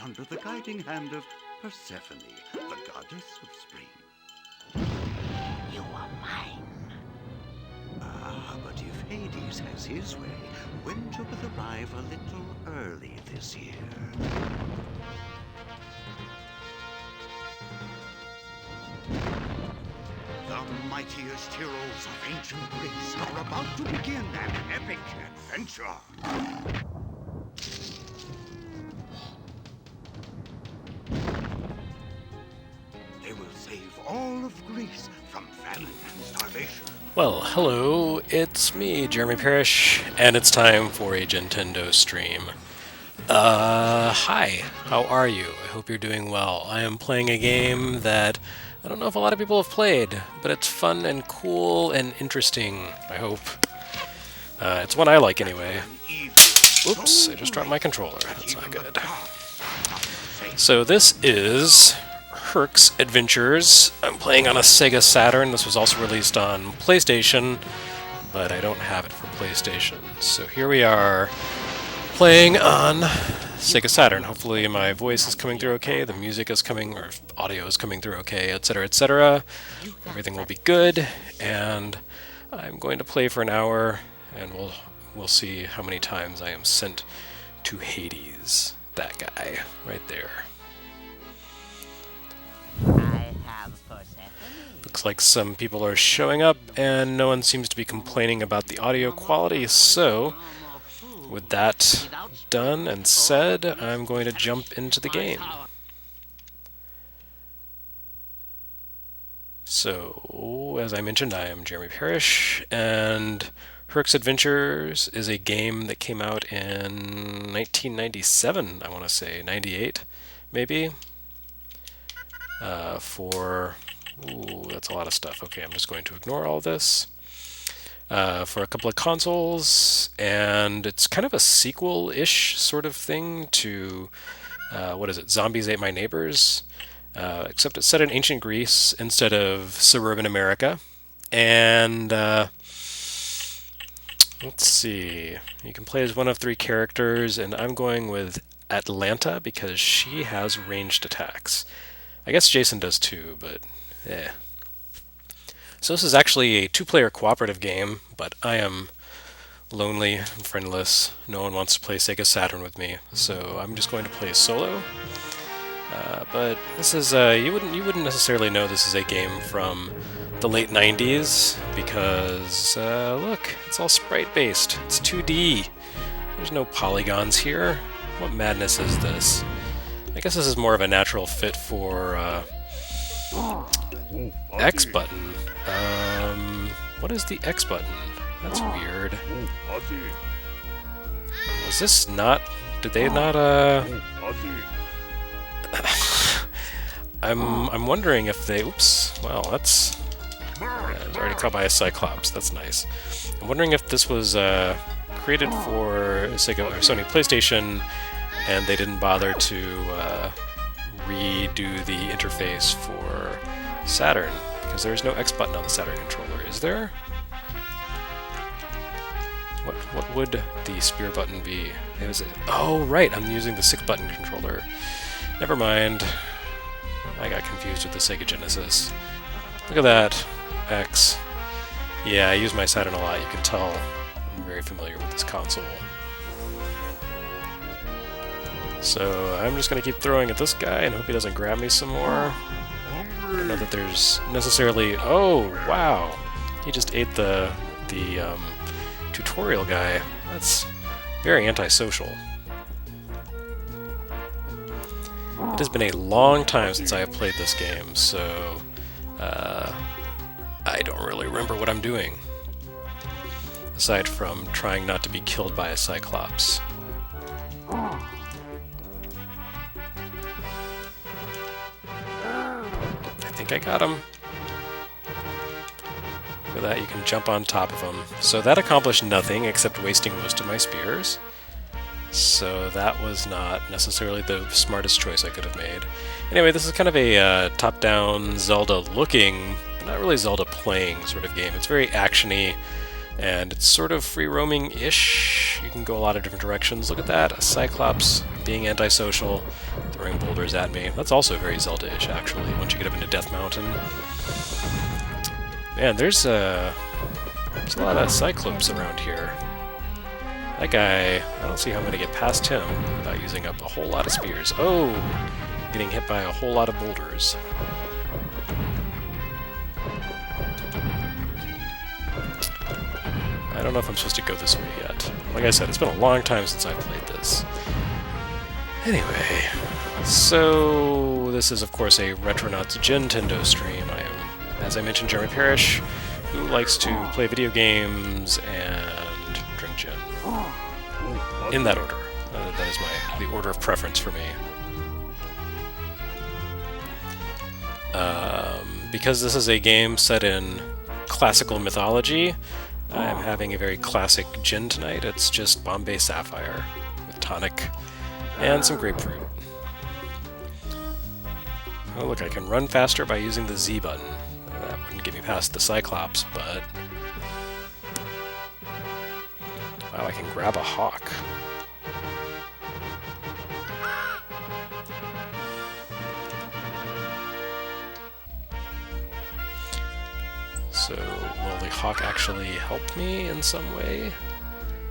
under the guiding hand of Persephone, the goddess of spring. You are mine. Ah, but if Hades has his way, winter will arrive a little early this year. The mightiest heroes of ancient Greece are about to begin an epic adventure. They will save all of Greece from famine and starvation. Well, hello, it's me, Jeremy Parrish, and it's time for a Gintendo stream. Hi, how are you? I hope you're doing well. I am playing a game that I don't know if a lot of people have played, but it's fun and cool and interesting, I hope. It's one I like anyway. Oops, I just dropped my controller. That's not good. So this is Herc'sAdventures. I'm playing on a Sega Saturn. This was also released on PlayStation, but I don't have it for PlayStation. So here we are playing on Sega Saturn. Hopefully my voice is coming through okay, the music is coming, or audio is coming through okay, etc., etc. Everything will be good, and I'm going to play for an hour, and we'll see how many times I am sent to Hades. That guy, right there. Looks like some people are showing up, and no one seems to be complaining about the audio quality, so with that done and said, I'm going to jump into the game. So, as I mentioned, I am Jeremy Parrish, and Herc'sAdventures is a game that came out in 1997, I want to say, 98, maybe, ooh, that's a lot of stuff. Okay, I'm just going to ignore all this. For a couple of consoles, and it's kind of a sequel-ish sort of thing to, what is it, Zombies Ate My Neighbors, except it's set in ancient Greece instead of suburban America. And, let's see, you can play as one of 3 characters, and I'm going with Atlanta because she has ranged attacks. I guess Jason does too, but eh. So this is actually a 2-player cooperative game, but I am lonely and friendless. No one wants to play Sega Saturn with me, so I'm just going to play solo. But this is you wouldn't necessarily know this is a game from the late 90s because look, it's all sprite based. It's 2D. There's no polygons here. What madness is this? I guess this is more of a natural fit for X button. What is the X button? That's weird. Was this not... Did they not, I'm wondering if they... Oops. Well, that's... I was already caught by a Cyclops. That's nice. I'm wondering if this was, created for Sega or Sony PlayStation, and they didn't bother to, redo the interface for Saturn. Because there's no X button on the Saturn controller, is there? What would the spear button be? Is it? Oh, right, I'm using the 6 button controller. Never mind. I got confused with the Sega Genesis. Look at that. X. Yeah, I use my Saturn a lot, you can tell. I'm very familiar with this console. So I'm just going to keep throwing at this guy and hope he doesn't grab me some more. I don't know that there's necessarily... Oh, wow! He just ate the tutorial guy. That's very antisocial. It has been a long time since I have played this game, so I don't really remember what I'm doing. Aside from trying not to be killed by a Cyclops. I think I got him. Look at that, you can jump on top of him. So that accomplished nothing except wasting most of my spears. So that was not necessarily the smartest choice I could have made. Anyway, this is kind of a top-down Zelda-looking, but not really Zelda-playing sort of game. It's very action-y. And it's sort of free-roaming-ish. You can go a lot of different directions. Look at that, a Cyclops being antisocial, throwing boulders at me. That's also very Zelda-ish, actually, once you get up into Death Mountain. Man, there's a lot of Cyclopes around here. That guy, I don't see how I'm going to get past him without using up a whole lot of spears. Oh! Getting hit by a whole lot of boulders. I don't know if I'm supposed to go this way yet. Like I said, it's been a long time since I played this. Anyway, so this is of course a Retronauts Gintendo stream. I am, as I mentioned, Jeremy Parrish, who likes to play video games and drink gin. In that order. That is the order of preference for me. Because this is a game set in classical mythology, I'm having a very classic gin tonight. It's just Bombay Sapphire with tonic and some grapefruit. Oh look, I can run faster by using the Z button. That wouldn't get me past the Cyclops, but... Wow, I can grab a hawk. So, will the hawk actually help me in some way?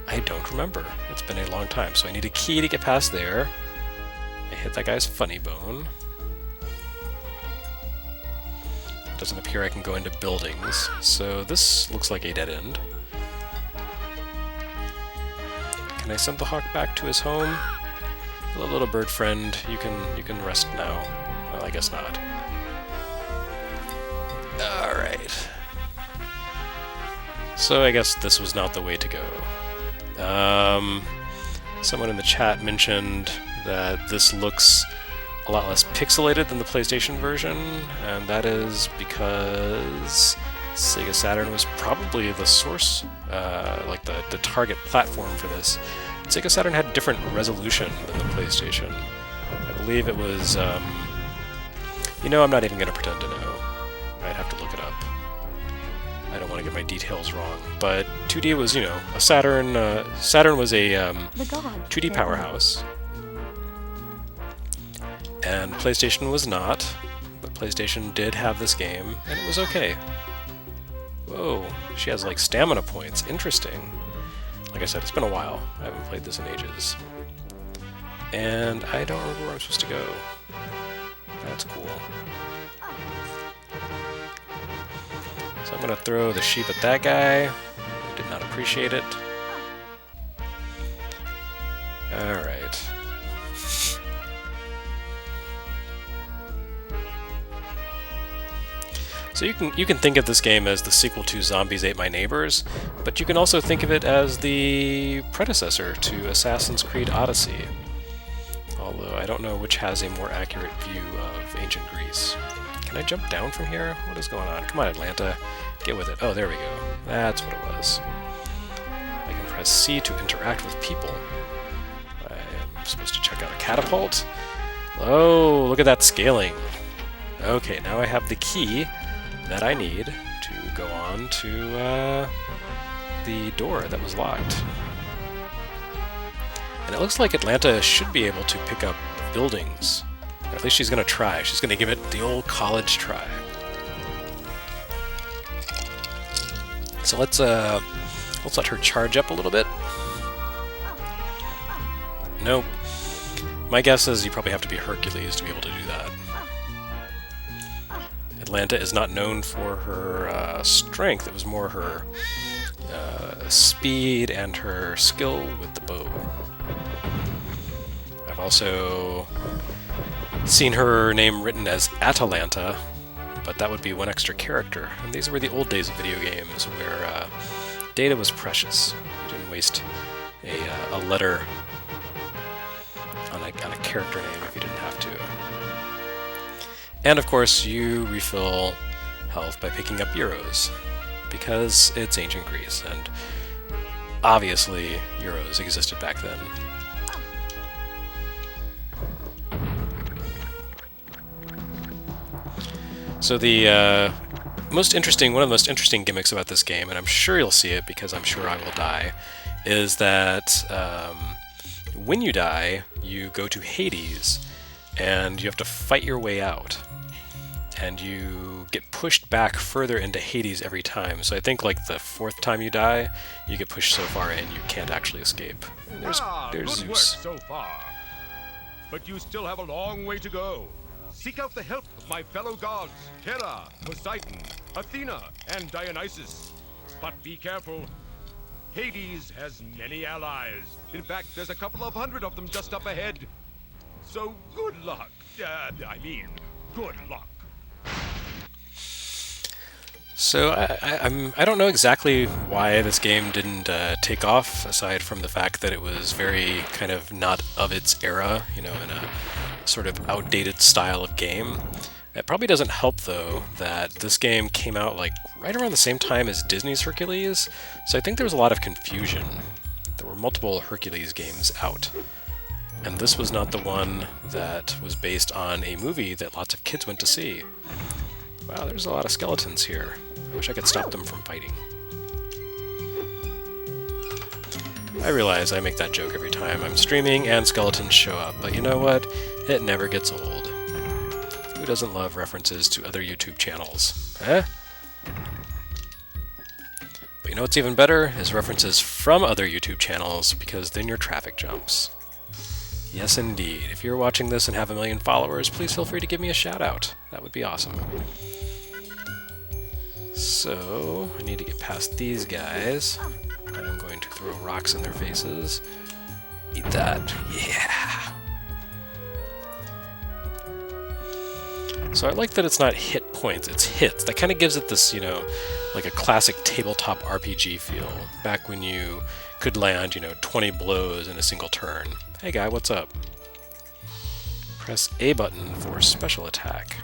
I don't remember. It's been a long time, so I need a key to get past there. I hit that guy's funny bone. It doesn't appear I can go into buildings, so this looks like a dead end. Can I send the hawk back to his home? Hello, little bird friend. You can rest now. Well, I guess not. Alright. So I guess this was not the way to go. Someone in the chat mentioned that this looks a lot less pixelated than the PlayStation version, and that is because Sega Saturn was probably the source, like the target platform for this. Sega Saturn had different resolution than the PlayStation. I believe it was, you know, I'm not even going to pretend to know. I'd have to look it up. I don't want to get my details wrong, but 2D was, you know, a Saturn. Saturn was a 2D powerhouse, and PlayStation was not. But PlayStation did have this game, and it was okay. Whoa, she has like stamina points. Interesting. Like I said, it's been a while. I haven't played this in ages, and I don't remember where I'm supposed to go. That's cool. So I'm going to throw the sheep at that guy. Did not appreciate it. Alright. So you can think of this game as the sequel to Zombies Ate My Neighbors, but you can also think of it as the predecessor to Assassin's Creed Odyssey. Although I don't know which has a more accurate view of ancient Greece. Can I jump down from here? What is going on? Come on, Atlanta. Get with it. Oh, there we go. That's what it was. I can press C to interact with people. I'm supposed to check out a catapult. Oh, look at that scaling. Okay, now I have the key that I need to go on to the door that was locked. And it looks like Atlanta should be able to pick up buildings. Or at least she's going to try. She's going to give it the old college try. So let's let her charge up a little bit. Nope. My guess is you probably have to be Hercules to be able to do that. Atlanta is not known for her strength. It was more her speed and her skill with the bow. I've also seen her name written as Atalanta, but that would be one extra character. And these were the old days of video games where data was precious. You didn't waste a letter on a character name if you didn't have to. And of course, you refill health by picking up euros, because it's ancient Greece, and obviously euros existed back then. So the most interesting, one of the most interesting gimmicks about this game, and I'm sure you'll see it because I'm sure I will die, is that when you die, you go to Hades, and you have to fight your way out. And you get pushed back further into Hades every time. So I think like the 4th time you die, you get pushed so far in you can't actually escape. There's good Zeus. work so far. But you still have a long way to go. Seek out the help of my fellow gods, Hera, Poseidon, Athena, and Dionysus. But be careful. Hades has many allies. In fact, there's a couple of hundred of them just up ahead. So good luck. Good luck. So I don't know exactly why this game didn't take off, aside from the fact that it was very kind of not of its era, you know, in a sort of outdated style of game. It probably doesn't help, though, that this game came out like right around the same time as Disney's Hercules, so I think there was a lot of confusion. There were multiple Hercules games out, and this was not the one that was based on a movie that lots of kids went to see. Wow, there's a lot of skeletons here. I wish I could stop them from fighting. I realize I make that joke every time I'm streaming and skeletons show up, but you know what? It never gets old. Who doesn't love references to other YouTube channels? Eh? But you know what's even better? Is references from other YouTube channels, because then your traffic jumps. Yes, indeed. If you're watching this and have 1 million followers, please feel free to give me a shout out. That would be awesome. So, I need to get past these guys. I'm going to throw rocks in their faces. Eat that. Yeah! So I like that it's not hit points, it's hits. That kind of gives it this, you know, like a classic tabletop RPG feel. Back when you could land, you know, 20 blows in a single turn. Hey guy, what's up? Press A button for special attack.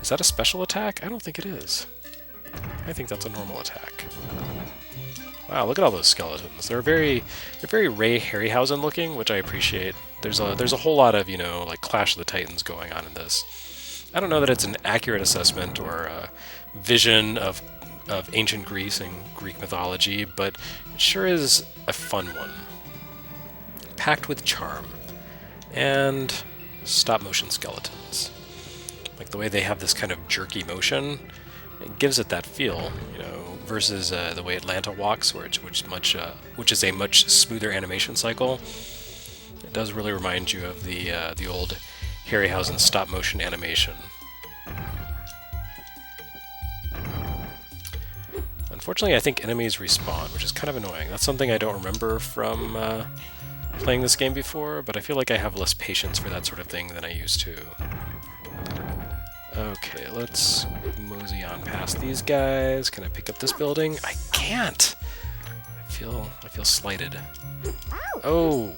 Is that a special attack? I don't think it is. I think that's a normal attack. Wow, look at all those skeletons. They're very Ray Harryhausen looking, which I appreciate. There's a whole lot of, you know, like Clash of the Titans going on in this. I don't know that it's an accurate assessment or a vision of ancient Greece and Greek mythology, but it sure is a fun one. Packed with charm. And stop-motion skeletons. Like the way they have this kind of jerky motion, it gives it that feel, you know, versus the way Atlanta walks, which is a much smoother animation cycle. It does really remind you of the old Harryhausen stop-motion animation. Unfortunately, I think enemies respawn, which is kind of annoying. That's something I don't remember from playing this game before, but I feel like I have less patience for that sort of thing than I used to. Okay, let's mosey on past these guys. Can I pick up this building? I can't! I feel slighted. Oh!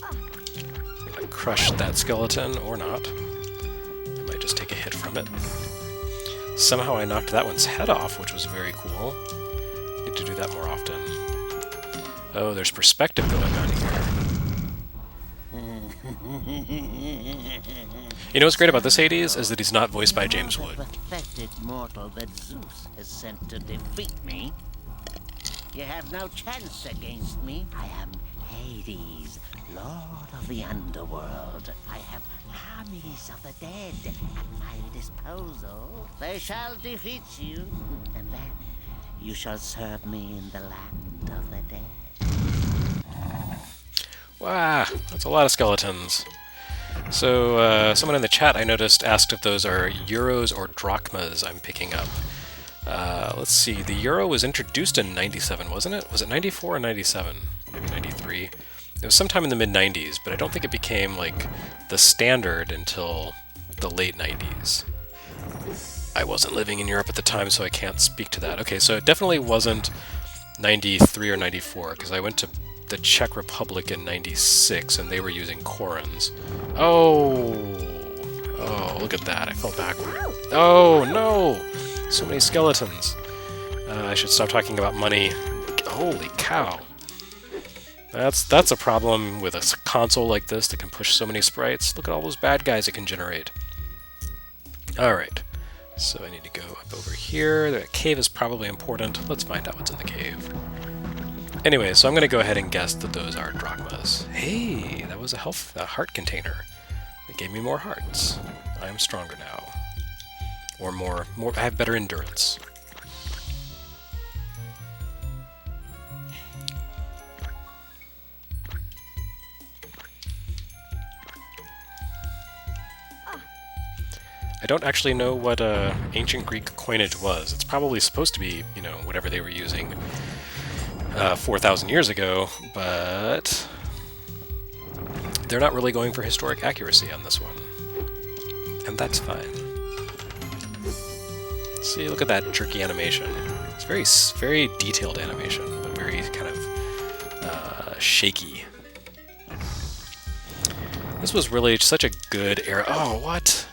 I'm gonna crush that skeleton, or not. I might just take a hit from it. Somehow I knocked that one's head off, which was very cool. Need to do that more often. Oh, there's perspective going on here. You know what's great about this Hades is that he's not voiced by James Wood. Pathetic mortal that Zeus has sent to defeat me. You have no chance against me. I am Hades, Lord of the Underworld. I have armies of the dead at my disposal. They shall defeat you, and then you shall serve me in the land of the dead. Wow, that's a lot of skeletons. So, someone in the chat I noticed asked if those are euros or drachmas I'm picking up. Let's see, the euro was introduced in 97, wasn't it? Was it 94 or 97? Maybe 93. It was sometime in the mid-90s, but I don't think it became, like, the standard until the late 90s. I wasn't living in Europe at the time, so I can't speak to that. Okay, so it definitely wasn't 93 or 94, because I went to the Czech Republic in 96, and they were using korons. Oh, look at that. I fell backward. Oh, no! So many skeletons. I should stop talking about money. Holy cow. That's a problem with a console like this that can push so many sprites. Look at all those bad guys it can generate. Alright, so I need to go up over here. The cave is probably important. Let's find out what's in the cave. Anyway, so I'm going to go ahead and guess that those are drachmas. Hey, that was a heart container. It gave me more hearts. I am stronger now. Or more, I have better endurance. I don't actually know what ancient Greek coinage was. It's probably supposed to be, you know, whatever they were using 4,000 years ago, but they're not really going for historic accuracy on this one. And that's fine. See, look at that jerky animation. It's very detailed animation, but very kind of shaky. This was really such a good era. Oh, what?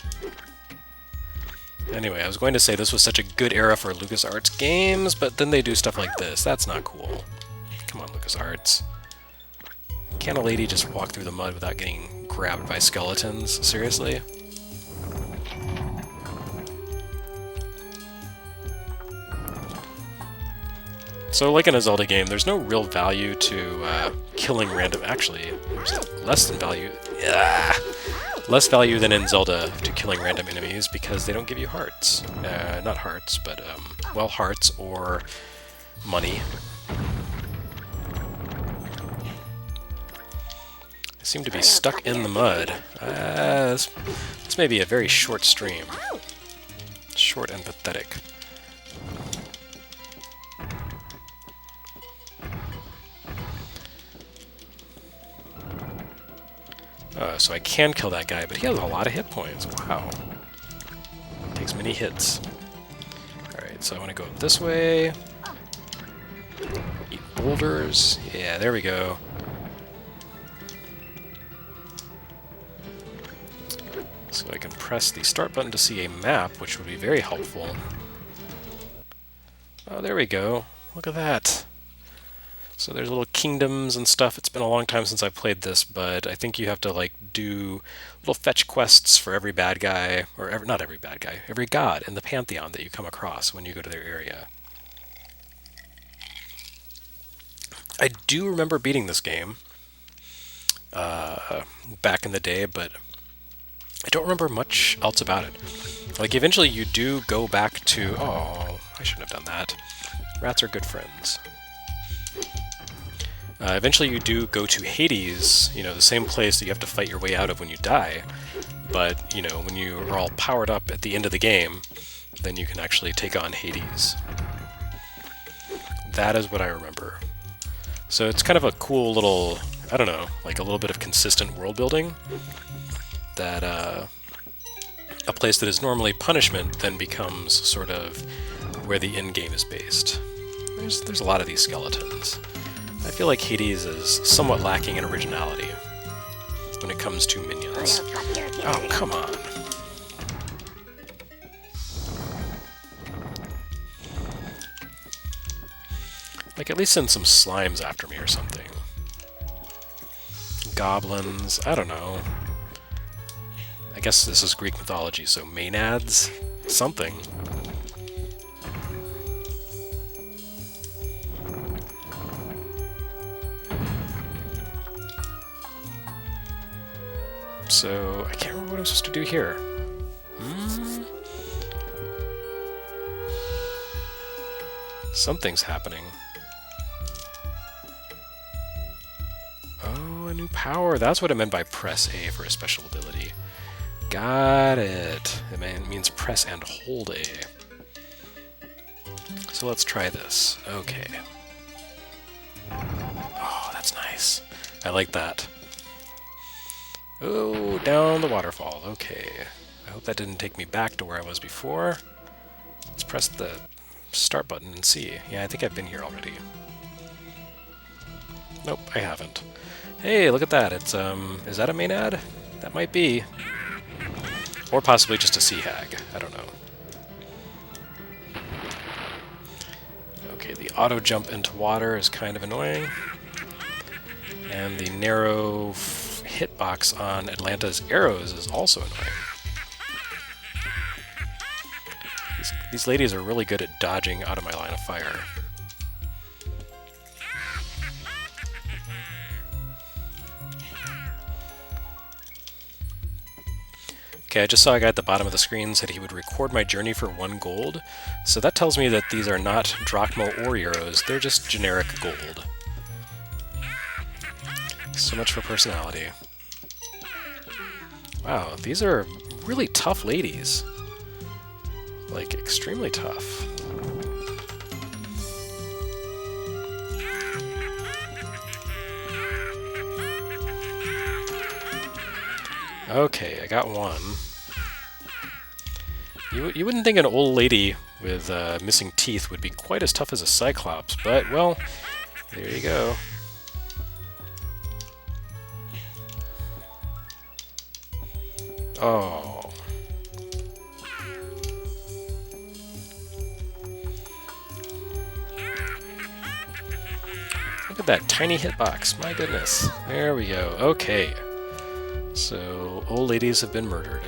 Anyway, I was going to say this was such a good era for LucasArts games, but then they do stuff like this. That's not cool. Come on, LucasArts. Can't a lady just walk through the mud without getting grabbed by skeletons? Seriously? So, like in a Zelda game, there's no real value to killing random... Actually, there's less than value... Less value than in Zelda to killing random enemies because they don't give you hearts. Not hearts, but, well, hearts or money. I seem to be stuck in the mud. This may be a very short stream. Short and pathetic. So I can kill that guy, but he has a lot of hit points. Wow. Takes many hits. Alright, so I want to go up this way. Eat boulders. Yeah, there we go. So I can press the start button to see a map, which would be very helpful. Oh, there we go. Look at that. So there's little kingdoms and stuff. It's been a long time since I've played this, but I think you have to, like, do little fetch quests for every bad guy, or not every bad guy, every god in the Pantheon that you come across when you go to their area. I do remember beating this game back in the day, but I don't remember much else about it. Like, eventually you do go back to... Oh, I shouldn't have done that. Rats are good friends. Eventually you do go to Hades, you know, the same place that you have to fight your way out of when you die, but, you know, when you are all powered up at the end of the game, then you can actually take on Hades. That is what I remember. So it's kind of a cool little, I don't know, like a little bit of consistent world building, that a place that is normally punishment then becomes sort of where the end game is based. There's a lot of these skeletons. I feel like Hades is somewhat lacking in originality when it comes to minions. Oh, come on. Like, at least send some slimes after me or something. Goblins, I don't know. I guess this is Greek mythology, so maenads? Something. So, I can't remember what I'm supposed to do here. Something's happening. Oh, a new power. That's what it meant by press A for a special ability. Got it. It means press and hold A. So let's try this. Okay. Oh, that's nice. I like that. Oh, down the waterfall. Okay. I hope that didn't take me back to where I was before. Let's press the start button and see. Yeah, I think I've been here already. Nope, I haven't. Hey, look at that. It's, is that a maenad? That might be. Or possibly just a sea hag. I don't know. Okay, the auto jump into water is kind of annoying. And the narrow hitbox on Atlanta's arrows is also annoying. These ladies are really good at dodging out of my line of fire. Okay, I just saw a guy at the bottom of the screen said he would record my journey for 1 gold. So that tells me that these are not drachma or euros, they're just generic gold. So much for personality. Wow, these are really tough ladies. Like, extremely tough. Okay, I got one. You wouldn't think an old lady with missing teeth would be quite as tough as a Cyclops, but, well, there you go. Oh. Look at that tiny hitbox, my goodness. There we go, okay. So, old ladies have been murdered.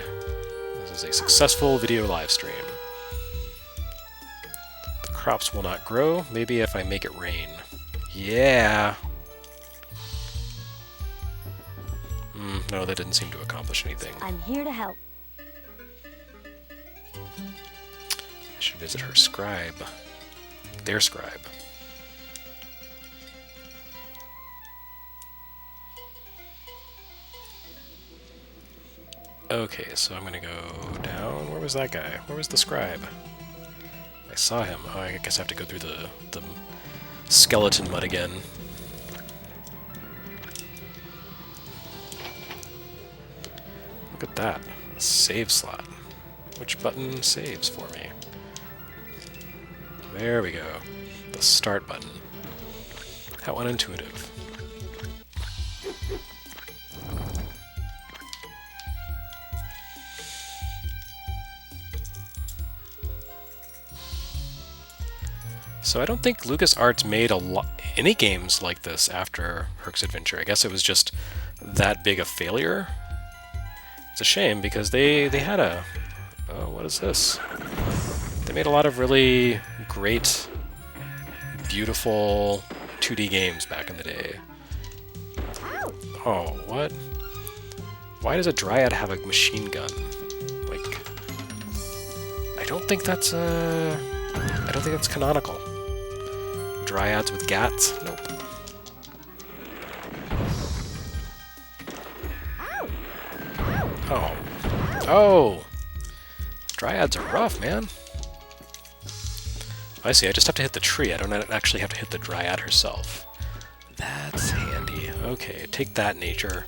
This is a successful video live stream. The crops will not grow, maybe if I make it rain. Yeah! No, that didn't seem to accomplish anything. I'm here to help. I should visit her scribe. Their scribe. Okay, so I'm gonna go down. Where was that guy? Where was the scribe? I saw him. Oh, I guess I have to go through the skeleton mud again. Look at that. A save slot. Which button saves for me? There we go. The start button. How unintuitive. So I don't think LucasArts made any games like this after Herc'sAdventure. I guess it was just that big a failure. It's a shame because they had a... Oh, what is this? They made a lot of really great, beautiful 2D games back in the day. Oh, what? Why does a dryad have a machine gun? Like, I don't think that's canonical. Dryads with gats? Nope. Oh. Oh! Dryads are rough, man. I see, I just have to hit the tree. I don't actually have to hit the dryad herself. That's handy. Okay, take that, nature.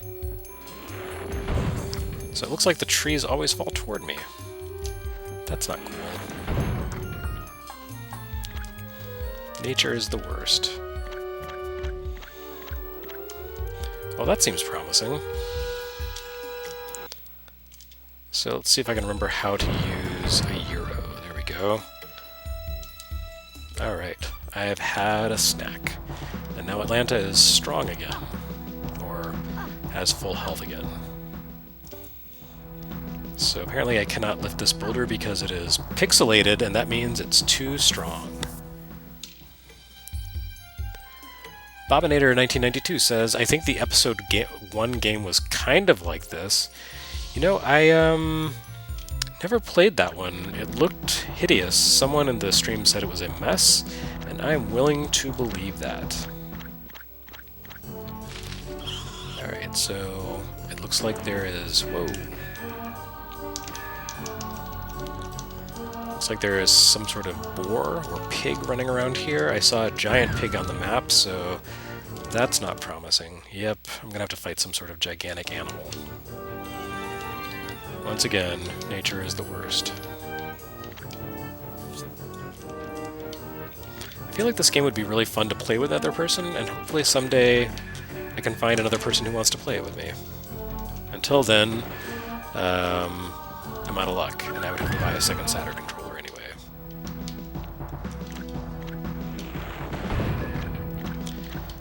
So it looks like the trees always fall toward me. That's not cool. Nature is the worst. Oh, that seems promising. So let's see if I can remember how to use a euro. There we go. Alright, I have had a snack. And now Atlanta is strong again. Or has full health again. So apparently I cannot lift this boulder because it is pixelated, and that means it's too strong. Bobinator1992 says, I think the episode 1 game was kind of like this. You know, I never played that one. It looked hideous. Someone in the stream said it was a mess, and I'm willing to believe that. Alright, so it looks like there is... Whoa. Looks like there is some sort of boar or pig running around here. I saw a giant pig on the map, so that's not promising. Yep, I'm gonna have to fight some sort of gigantic animal. Once again, nature is the worst. I feel like this game would be really fun to play with another person, and hopefully someday I can find another person who wants to play it with me. Until then, I'm out of luck, and I would have to buy a second Saturn controller anyway.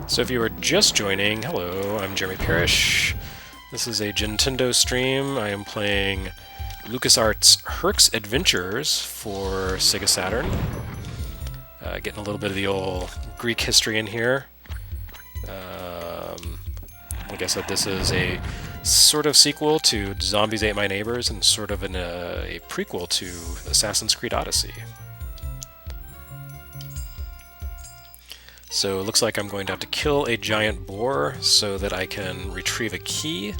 So if you were just joining, hello, I'm Jeremy Parrish. This is a Gintendo stream. I am playing LucasArts Herc'sAdventures for Sega Saturn. Getting a little bit of the old Greek history in here. Like I said, this is a sort of sequel to Zombies Ate My Neighbors and sort of a prequel to Assassin's Creed Odyssey. So it looks like I'm going to have to kill a giant boar so that I can retrieve a key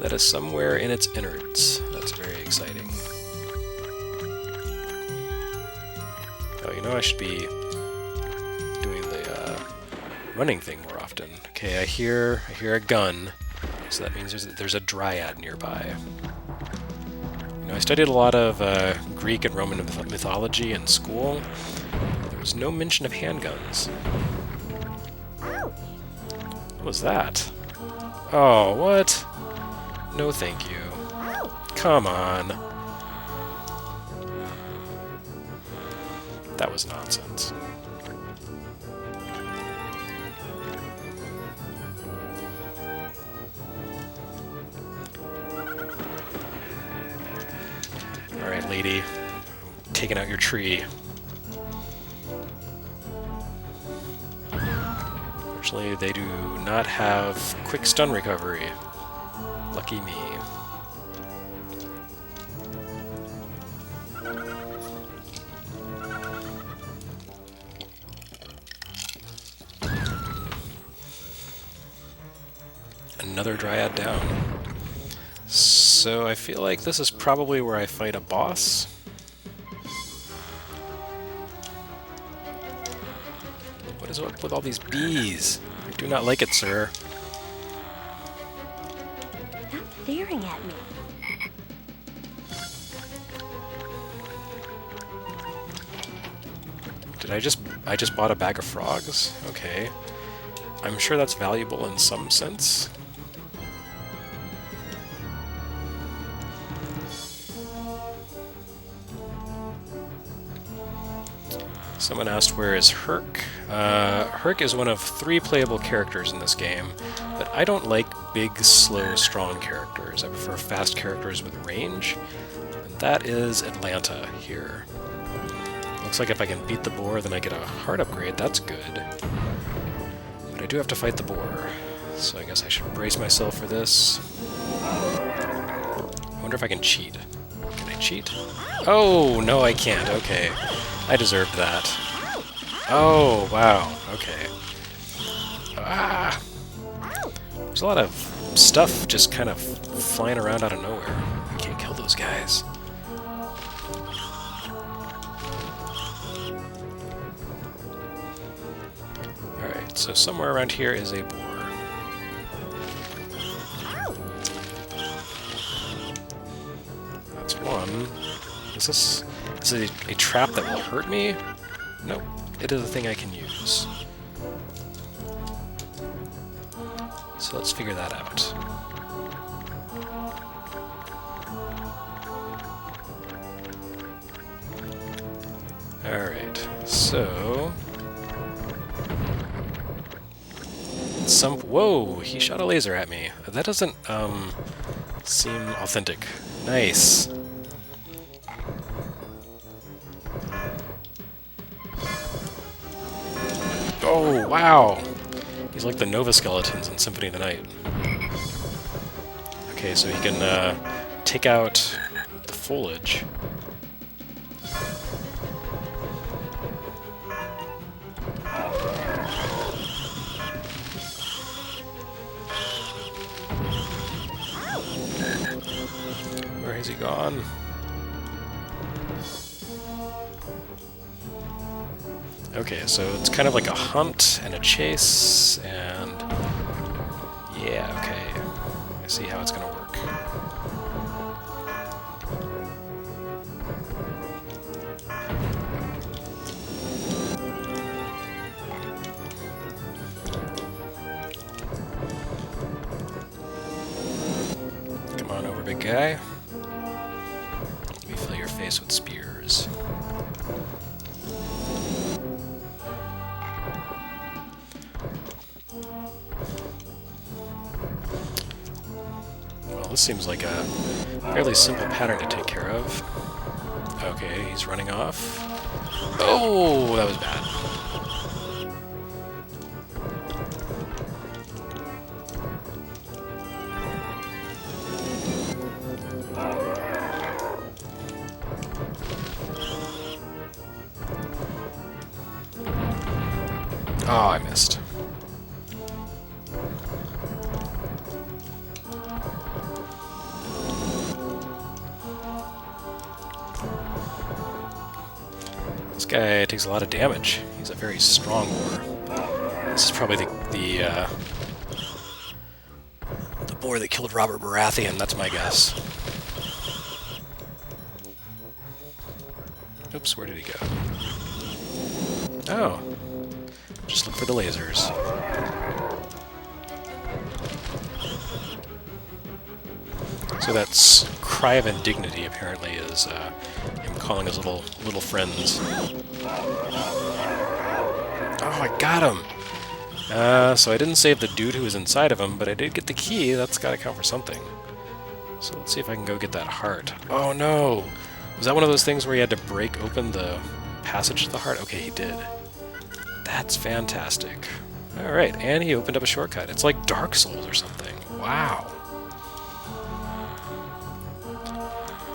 that is somewhere in its innards. That's very exciting. Oh, you know, I should be doing the running thing more often. Okay, I hear a gun, so that means there's a dryad nearby. You know, I studied a lot of Greek and Roman mythology in school. There was no mention of handguns. What was that? Oh, what? No thank you. Come on. That was nonsense. Alright, lady. I'm taking out your tree. Fortunately, they do not have quick stun recovery. Lucky me. Another dryad down. So I feel like this is probably where I fight a boss. What is up with all these bees? I do not like it, sir. Stop staring at me. I just bought a bag of frogs? Okay. I'm sure that's valuable in some sense. Someone asked, where is Herc? Herc is one of 3 playable characters in this game, but I don't like big, slow, strong characters. I prefer fast characters with range, and that is Atlanta here. Looks like if I can beat the boar, then I get a heart upgrade. That's good. But I do have to fight the boar, so I guess I should brace myself for this. I wonder if I can cheat. Can I cheat? Oh, no I can't. Okay. I deserved that. Oh, wow. Okay. Ah! There's a lot of stuff just kind of flying around out of nowhere. I can't kill those guys. Alright, so somewhere around here is a boar. That's one. Is this a trap that will hurt me? No, it is a thing I can use. So let's figure that out. Alright, so... Whoa! He shot a laser at me. That doesn't, seem authentic. Nice. Oh, wow! He's like the Nova Skeletons in Symphony of the Night. Okay, so he can, take out the foliage. Where has he gone? Okay, so it's kind of like a hunt and a chase, and... yeah, okay. I see how it's gonna work. Come on over, big guy. Let me fill your face with spears. Well, this seems like a Fairly simple pattern to take care of. Okay, he's running off. Oh, that was bad. Oh, I missed. This guy takes a lot of damage. He's a very strong boar. This is probably the boar that killed Robert Baratheon, that's my guess. Oops, where did he go? Oh. Just look for the lasers. So that's cry of indignity, apparently, is him calling his little friends. Oh, I got him! So I didn't save the dude who was inside of him, but I did get the key. That's gotta count for something. So let's see if I can go get that heart. Oh no! Was that one of those things where you had to break open the passage to the heart? Okay, he did. That's fantastic. Alright, and he opened up a shortcut. It's like Dark Souls or something. Wow.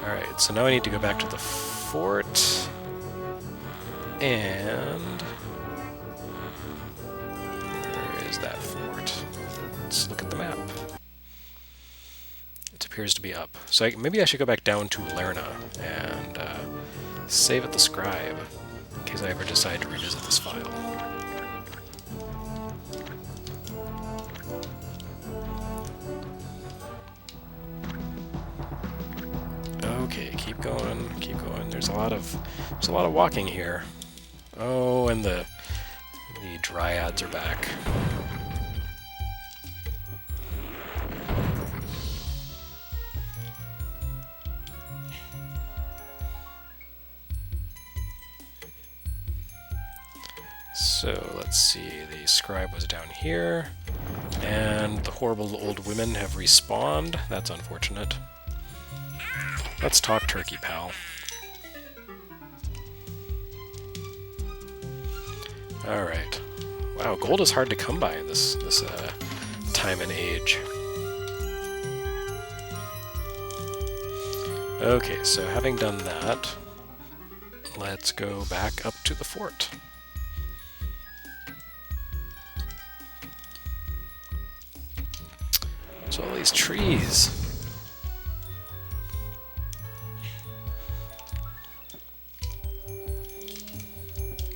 Alright, so now I need to go back to the fort. And... where is that fort? Let's look at the map. It appears to be up. So maybe I should go back down to Lerna and save at the scribe, in case I ever decide to revisit this file. Okay, keep going, keep going. There's a lot of walking here. Oh, and the dryads are back. So let's see, the scribe was down here, and the horrible old women have respawned. That's unfortunate. Let's talk turkey, pal. Alright. Wow, gold is hard to come by in this time and age. Okay, so having done that, let's go back up to the fort. So all these trees.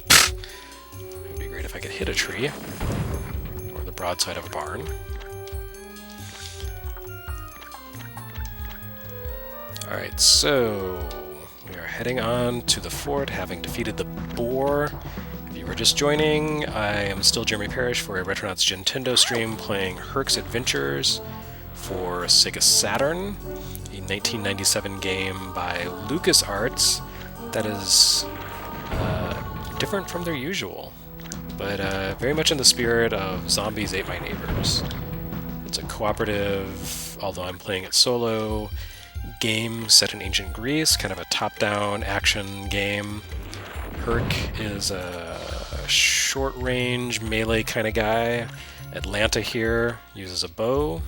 It'd be great if I could hit a tree, or the broadside of a barn. Alright, so we are heading on to the fort, having defeated the boar. If you were just joining, I am still Jeremy Parrish for a Retronauts Gintendo stream playing Herc'sAdventures for Sega Saturn, a 1997 game by LucasArts that is different from their usual, but very much in the spirit of Zombies Ate My Neighbors. It's a cooperative, although I'm playing it solo, game set in ancient Greece, kind of a top-down action game. Herc is a short-range melee kind of guy. Atlanta here uses a bow.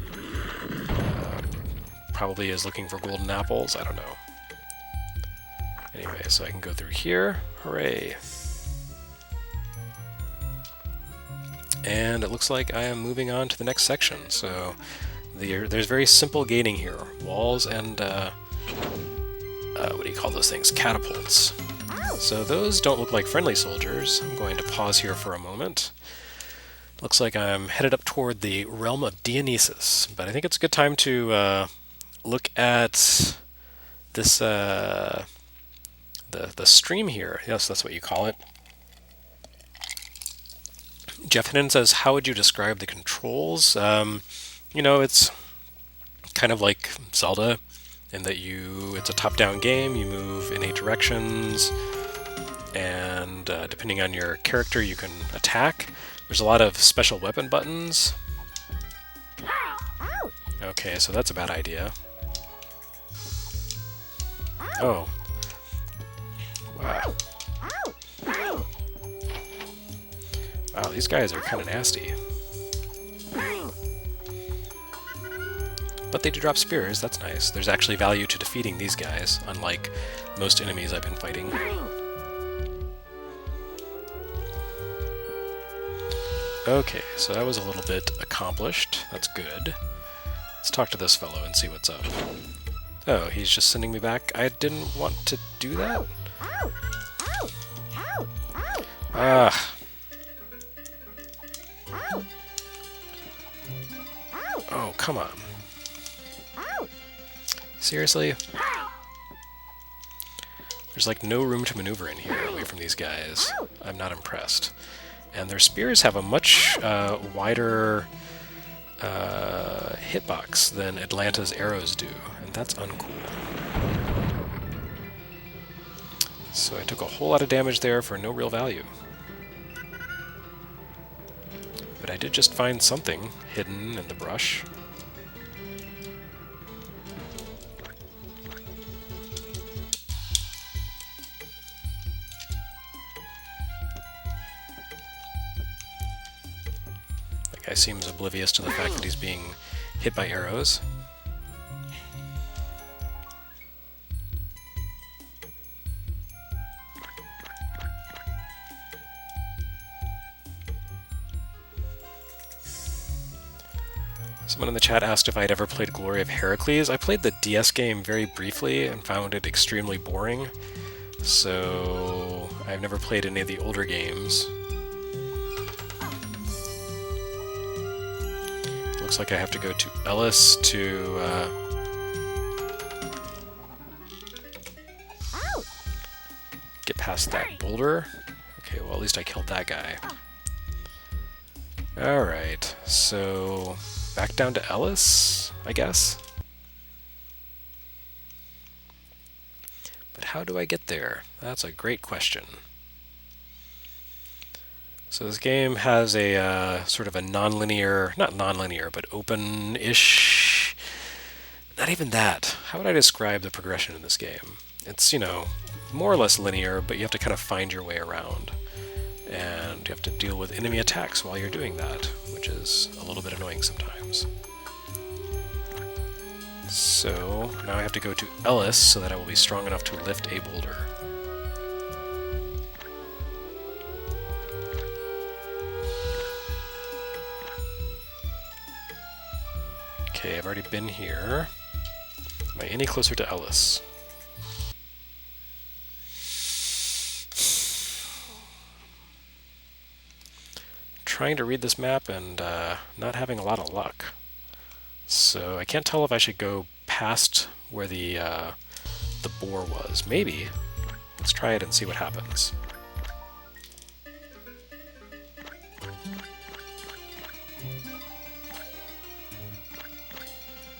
Probably is looking for golden apples, I don't know. Anyway, so I can go through here. Hooray! And it looks like I am moving on to the next section. So there's very simple gating here. Walls and, what do you call those things? Catapults. So those don't look like friendly soldiers. I'm going to pause here for a moment. Looks like I'm headed up toward the realm of Dionysus, but I think it's a good time to look at this, the stream here. Yes, that's what you call it. Jeff Hinnon says, how would you describe the controls? You know, it's kind of like Zelda in that it's a top-down game, you move in 8 directions, and depending on your character you can attack. There's a lot of special weapon buttons. Okay, so that's a bad idea. Oh. Wow. Wow, these guys are kind of nasty. But they do drop spears, that's nice. There's actually value to defeating these guys, unlike most enemies I've been fighting. Okay, so that was a little bit accomplished. That's good. Let's talk to this fellow and see what's up. Oh, he's just sending me back? I didn't want to do that? Ah. Oh, come on. Seriously? There's like no room to maneuver in here away from these guys. I'm not impressed. And their spears have a much wider hitbox than Atlanta's arrows do, and that's uncool. So I took a whole lot of damage there for no real value. But I did just find something hidden in the brush. That guy seems oblivious to the fact that he's being hit by arrows. Someone in the chat asked if I'd ever played Glory of Heracles. I played the DS game very briefly and found it extremely boring, so I've never played any of the older games. Looks like I have to go to Ellis to get past that boulder. Okay, well at least I killed that guy. Alright, so back down to Ellis, I guess? But how do I get there? That's a great question. So this game has a sort of a non-linear, not non-linear, but open-ish, not even that. How would I describe the progression in this game? It's, you know, more or less linear, but you have to kind of find your way around. And you have to deal with enemy attacks while you're doing that, which is a little bit annoying sometimes. So now I have to go to Ellis so that I will be strong enough to lift a boulder. Okay, I've already been here. Am I any closer to Ellis? Trying to read this map and not having a lot of luck. So I can't tell if I should go past where the boar was. Maybe. Let's try it and see what happens.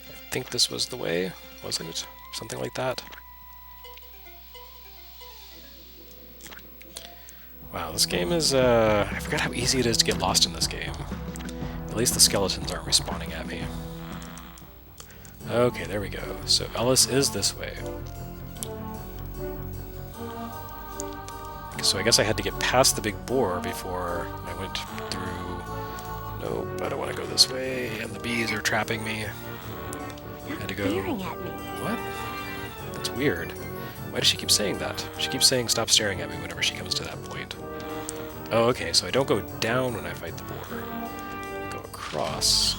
I think this was the way, wasn't it? Something like that. Wow, this game is, I forgot how easy it is to get lost in this game. At least the skeletons aren't respawning at me. Okay, there we go. So Ellis is this way. So I guess I had to get past the big boar before I went through... Nope, I don't want to go this way, and the bees are trapping me. I had to go... Staring at me. What? That's weird. Why does she keep saying that? She keeps saying stop staring at me whenever she comes to that point. Oh, okay, so I don't go down when I fight the boar. I go across.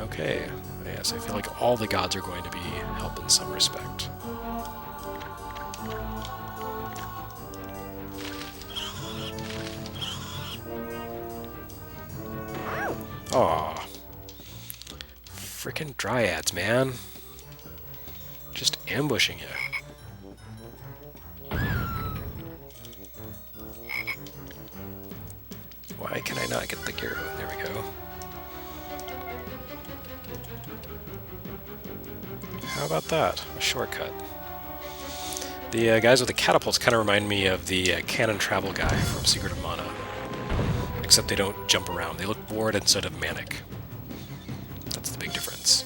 Okay. Yes, I feel like all the gods are going to be help in some respect. Aw. Frickin' dryads, man. Just ambushing you. Why can I not get the gyro? There we go. How about that? A shortcut. The guys with the catapults kind of remind me of the cannon travel guy from Secret of Mana. Except they don't jump around. They look bored instead of manic. That's the big difference.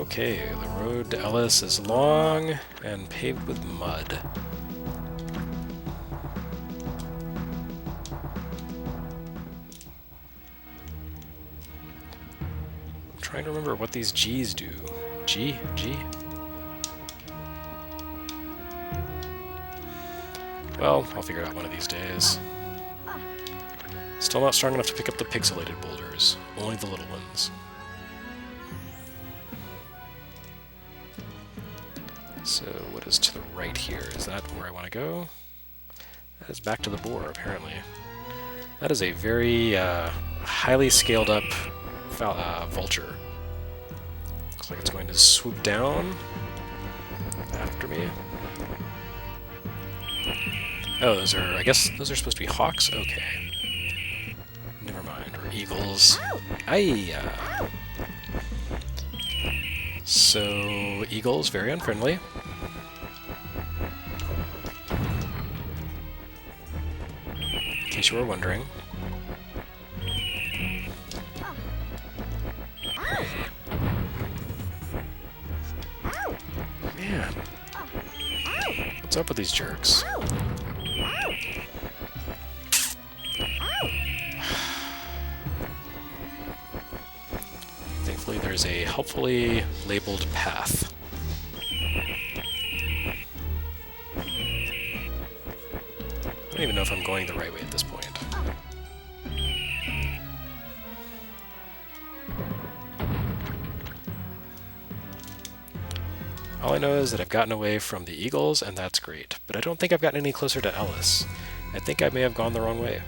Okay, the road to Ellis is long and paved with mud. I'm trying to remember what these G's do. G? Well, I'll figure it out one of these days. Still not strong enough to pick up the pixelated boulders, only the little ones. So what is to the right here? Is that where I want to go? That is back to the boar, apparently. That is a very highly scaled up vulture. Looks like it's going to swoop down after me. Oh, those are, I guess those are supposed to be hawks? Okay. Never mind. Or eagles. Aye! So, eagles, very unfriendly. In case you were wondering. Man. What's up with these jerks? Thankfully, there's a helpfully labeled path. I don't even know if I'm going the right way at this point. All I know is that I've gotten away from the eagles, and that's great. But I don't think I've gotten any closer to Ellis. I think I may have gone the wrong way.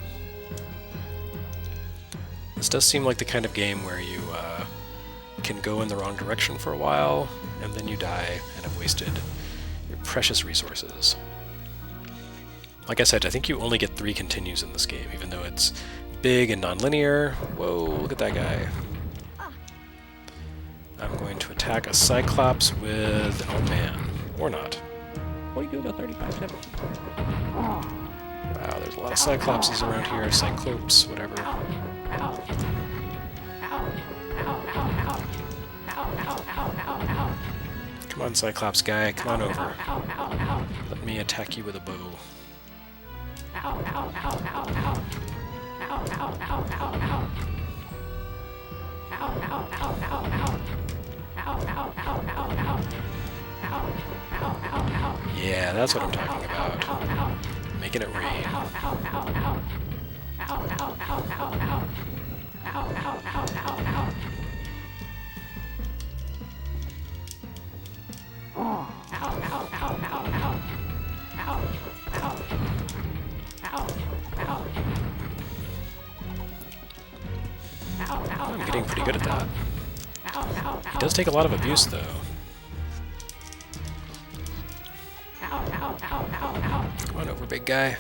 This does seem like the kind of game where you can go in the wrong direction for a while, and then you die and have wasted your precious resources. Like I said, I think you only get 3 continues in this game, even though it's big and non-linear. Whoa, look at that guy. I'm going to attack a Cyclops with an old man. Or not. What do you do to 35-7? Wow, there's a lot of Cyclopses around here. Cyclopes, whatever. Come on, Cyclops guy. Come on over. Let me attack you with a bow. Yeah, that's what I'm talking about. Making it rain. I'm getting pretty good at that. He does take a lot of abuse, though. Come on over, big guy.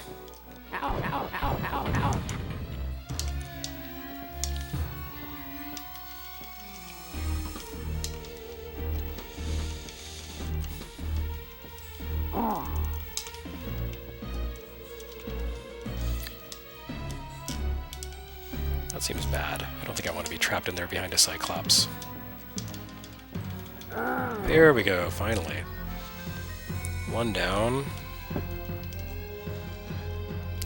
That seems bad. I don't think I want to be trapped in there behind a Cyclops. There we go, finally. One down.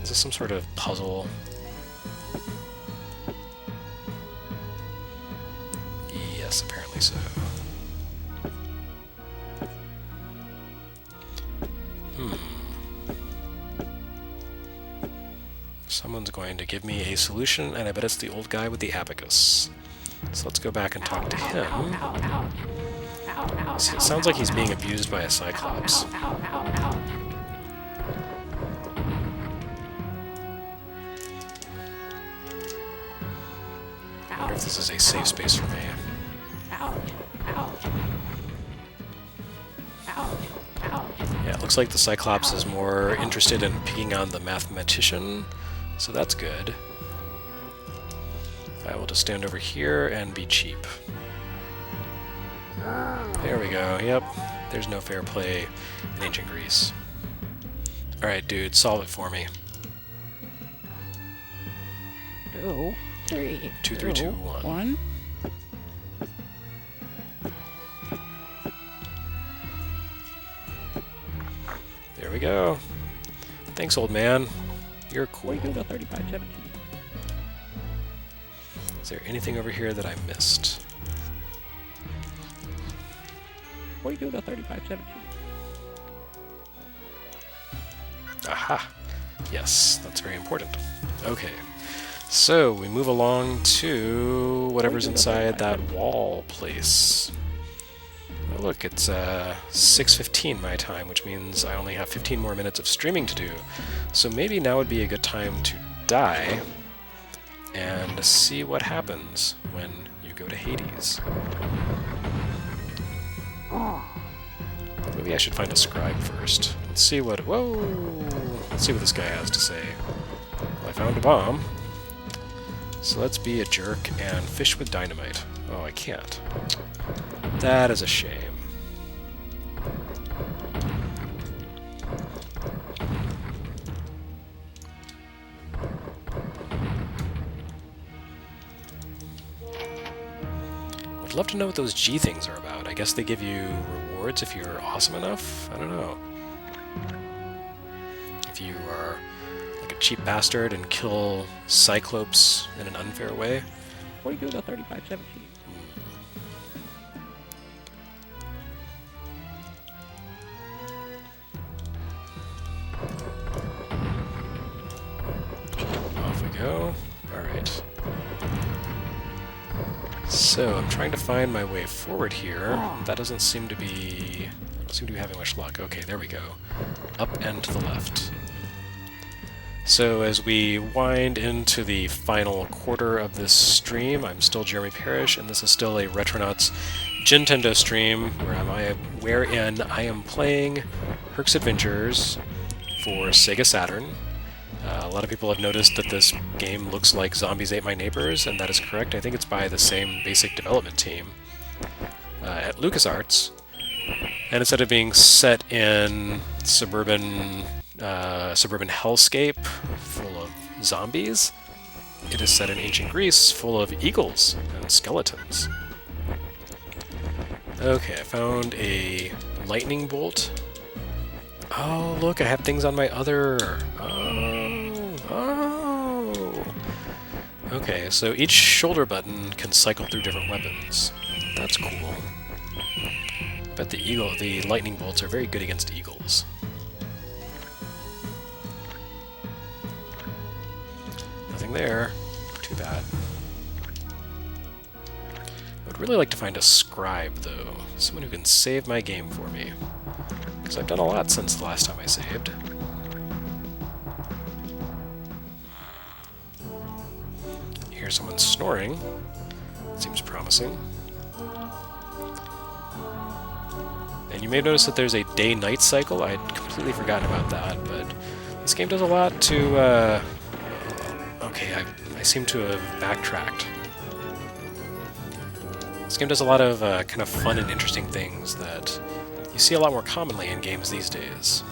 Is this some sort of puzzle? Yes, apparently so. Someone's going to give me a solution, and I bet it's the old guy with the abacus. So let's go back and talk to him. It sounds like he's being abused by a Cyclops. I wonder if this is a safe space for me. Yeah, it looks like the Cyclops is more interested in picking on the mathematician, so that's good. I will just stand over here and be cheap. There we go, yep. There's no fair play in ancient Greece. Alright, dude, solve it for me. 2, 3, 2, 3, 2, 1. we go. Thanks, old man. You're cool. Why you go to 3517? Is there anything over here that I missed? Why you go to 3517? Aha! Yes, that's very important. Okay. So, we move along to whatever's inside that wall place. Oh, look, it's 6:15 my time, which means I only have 15 more minutes of streaming to do. So maybe now would be a good time to die and see what happens when you go to Hades. Maybe I should find a scribe first. Let's see what... Whoa! Let's see what this guy has to say. Well, I found a bomb. So let's be a jerk and fish with dynamite. Oh, I can't. That is a shame. I'd love to know what those G things are about. I guess they give you rewards if you're awesome enough? I don't know. If you are like a cheap bastard and kill Cyclopes in an unfair way. Why you go to 3517? Off we go. Alright. So, I'm trying to find my way forward here. That doesn't seem to be... I don't seem to be having much luck. Okay, there we go. Up and to the left. So, as we wind into the final quarter of this stream, I'm still Jeremy Parrish, and this is still a Retronauts Gintendo stream wherein I am playing Herc'sAdventures for Sega Saturn. A lot of people have noticed that this game looks like Zombies Ate My Neighbors, and that is correct. I think it's by the same basic development team at LucasArts. And instead of being set in suburban hellscape full of zombies, it is set in ancient Greece full of eagles and skeletons. Okay, I found a lightning bolt. Oh, look, I have things on my other... Oh! Okay, so each shoulder button can cycle through different weapons. That's cool. I bet the lightning bolts are very good against eagles. Nothing there. Too bad. I would really like to find a scribe, though. Someone who can save my game for me. Because I've done a lot since the last time I saved. Hear someone snoring. Seems promising. And you may have noticed that there's a day-night cycle. I'd completely forgotten about that, but this game does a lot to... Okay, I seem to have backtracked. This game does a lot of kind of fun and interesting things that you see a lot more commonly in games these days.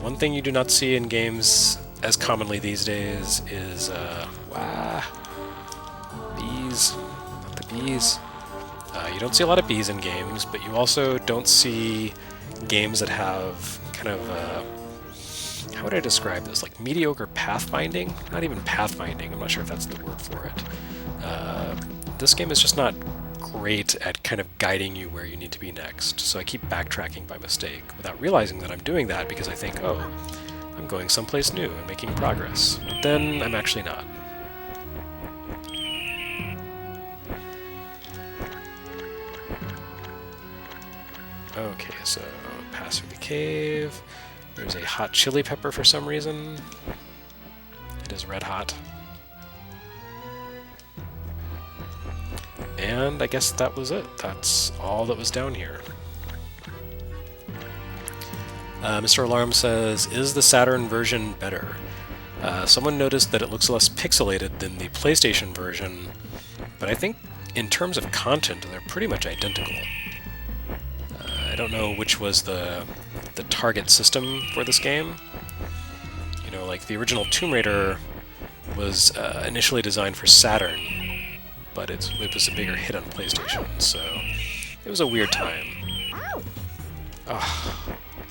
One thing you do not see in games as commonly these days is, bees. Not the bees. You don't see a lot of bees in games, but you also don't see games that have kind of, how would I describe this? Like mediocre pathfinding? Not even pathfinding, I'm not sure if that's the word for it. This game is just not great at kind of guiding you where you need to be next, so I keep backtracking by mistake, without realizing that I'm doing that because I think, oh, I'm going someplace new and making progress. But then I'm actually not. Okay, so pass through the cave. There's a hot chili pepper for some reason. It is red hot. And I guess that was it. That's all that was down here. Mr. Alarm says, is the Saturn version better? Someone noticed that it looks less pixelated than the PlayStation version, but I think in terms of content, they're pretty much identical. I don't know which was the target system for this game. You know, like the original Tomb Raider was initially designed for Saturn, but it was a bigger hit on PlayStation, so it was a weird time. Oh,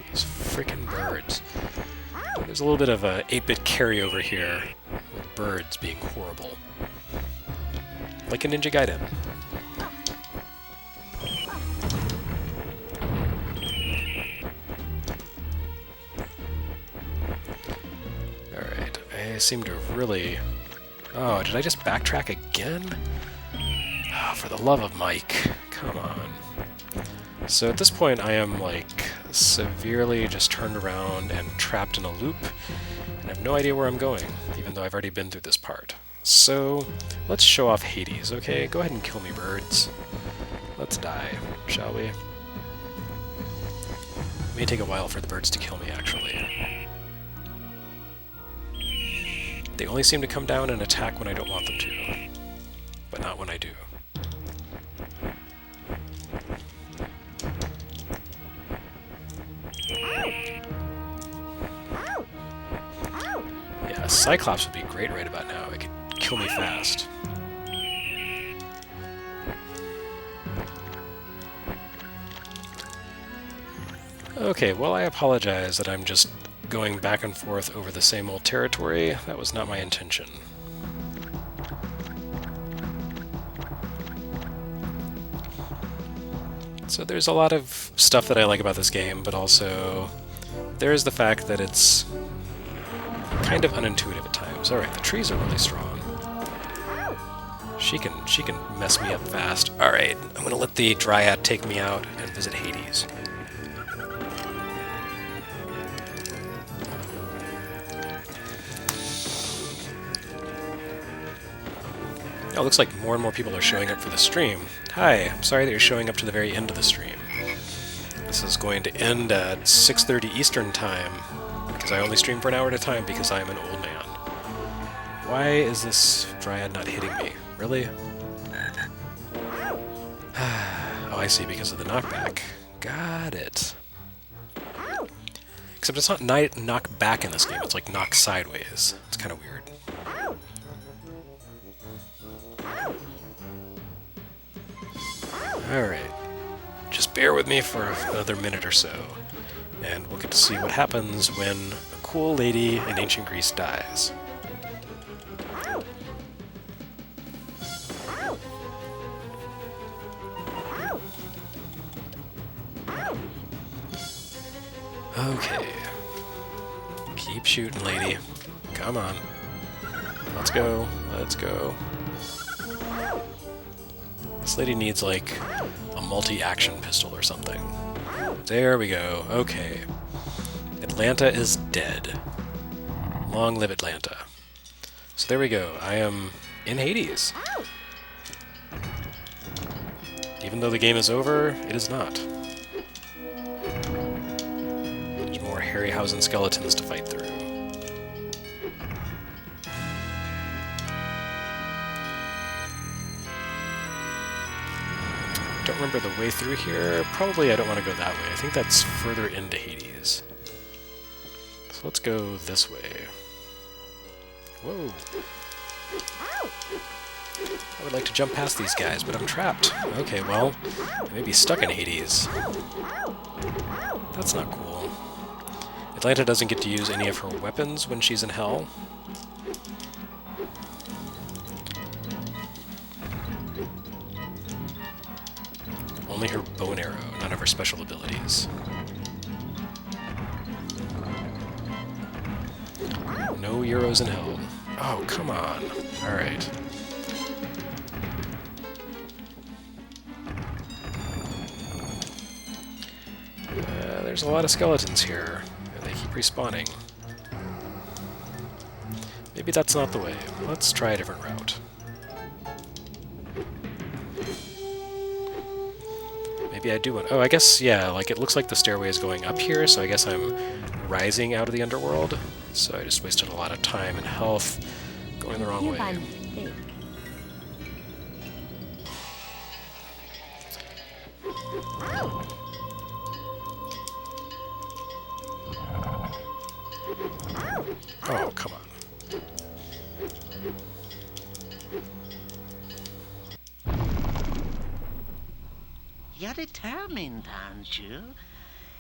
these Frickin' birds. There's a little bit of a 8-bit carryover here, with birds being horrible. Like a Ninja Gaiden. Alright, I seem to really... Oh, did I just backtrack again? Oh, for the love of Mike. Come on. So at this point I am, like, severely just turned around and trapped in a loop, and I have no idea where I'm going, even though I've already been through this part. So, let's show off Hades, okay? Go ahead and kill me, birds. Let's die, shall we? It may take a while for the birds to kill me, actually. They only seem to come down and attack when I don't want them to, but not when I do. Yeah, Cyclops would be great right about now. It could kill me fast. Okay, well, I apologize that I'm just going back and forth over the same old territory. That was not my intention. So there's a lot of stuff that I like about this game, but also there is the fact that it's kind of unintuitive at times. Alright, the trees are really strong. She can mess me up fast. Alright, I'm gonna let the Dryad take me out and visit Hades. Oh, it looks like more and more people are showing up for the stream. Hi, I'm sorry that you're showing up to the very end of the stream. This is going to end at 6:30 Eastern Time, because I only stream for an hour at a time because I am an old man. Why is this Dryad not hitting me? Really? Oh, I see, because of the knockback. Got it. Except it's not knock back in this game, it's like knock sideways. It's kind of weird. Alright, just bear with me for another minute or so, and we'll get to see what happens when a cool lady in ancient Greece dies. Okay. Keep shooting, lady. Come on. Let's go. Let's go. This lady needs, like, a multi-action pistol or something. There we go. Okay. Atlanta is dead. Long live Atlanta. So there we go. I am in Hades. Even though the game is over, it is not. There's more Harryhausen skeletons to fight through. Don't remember the way through here. Probably I don't want to go that way. I think that's further into Hades. So let's go this way. Whoa. I would like to jump past these guys, but I'm trapped. Okay, well, I may be stuck in Hades. That's not cool. Atlanta doesn't get to use any of her weapons when she's in hell. Only her bow and arrow, none of her special abilities. No Euros in hell. Oh, come on. Alright. There's a lot of skeletons here, and they keep respawning. Maybe that's not the way. Let's try a different route. Maybe I do want... Oh, I guess, yeah, like, it looks like the stairway is going up here, so I guess I'm rising out of the underworld. So I just wasted a lot of time and health going the wrong way. Oh, come on. You're determined, aren't you?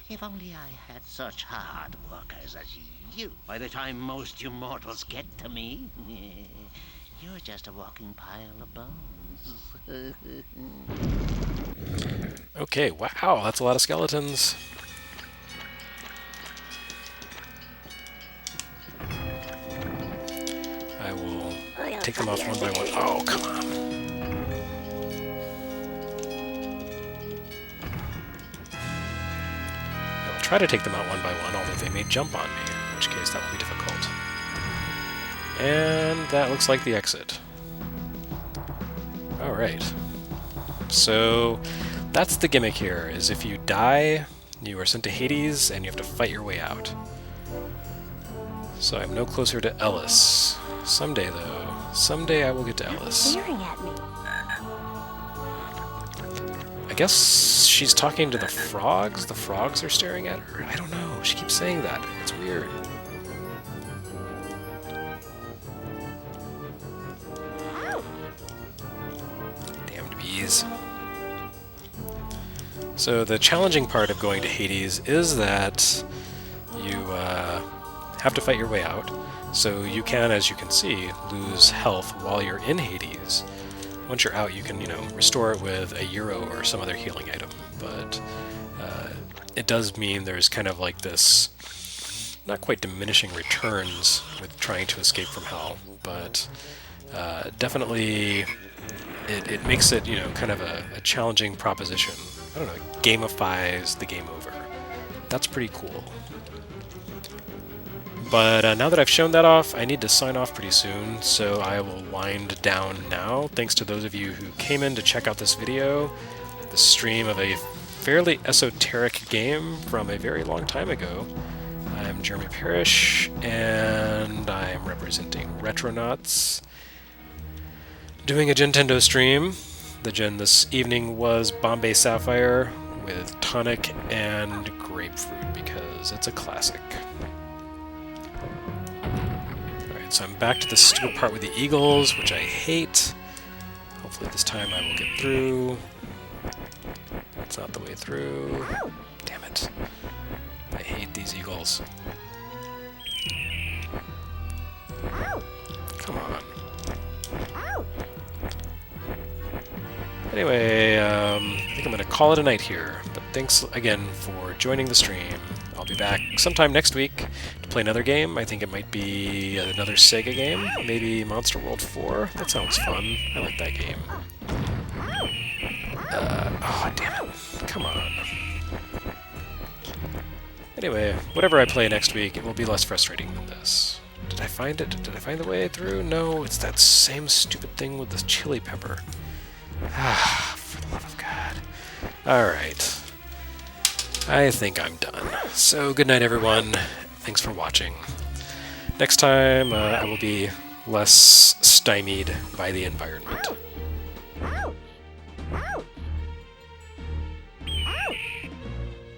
If only I had such hard workers as you. By the time most you mortals get to me, you're just a walking pile of bones. Okay, wow, that's a lot of skeletons. I will take them off one by one. Oh, come on. I will try to take them out one by one, although they may jump on me, in which case that will be difficult. And that looks like the exit. Alright. So, that's the gimmick here, is if you die, you are sent to Hades, and you have to fight your way out. So I'm no closer to Ellis. Someday, though. Someday I will get to Ellis. Staring at me. I guess she's talking to the frogs? The frogs are staring at her? I don't know. She keeps saying that. It's weird. Damned bees. So the challenging part of going to Hades is that you have to fight your way out. So you can, as you can see, lose health while you're in Hades. Once you're out, you can, restore it with a euro or some other healing item. But it does mean there's kind of like this, not quite diminishing returns with trying to escape from hell, but definitely it makes it, kind of a challenging proposition. I don't know, it gamifies the game over. That's pretty cool. But now that I've shown that off, I need to sign off pretty soon, so I will wind down now. Thanks to those of you who came in to check out this video, the stream of a fairly esoteric game from a very long time ago. I'm Jeremy Parrish, and I'm representing Retronauts, doing a Gintendo stream. The gin this evening was Bombay Sapphire with tonic and grapefruit, because it's a classic. So I'm back to the stupid part with the eagles, which I hate. Hopefully this time I will get through. That's not the way through. Damn it. I hate these eagles. Come on. Anyway, I think I'm going to call it a night here. But thanks again for joining the stream. I'll be back sometime next week to play another game. I think it might be another Sega game. Maybe Monster World 4. That sounds fun. I like that game. Oh, damn it. Come on. Anyway, whatever I play next week, it will be less frustrating than this. Did I find it? Did I find the way through? No, it's that same stupid thing with the chili pepper. Ah, for the love of God. Alright. I think I'm done. So, good night, everyone. Thanks for watching. Next time, I will be less stymied by the environment.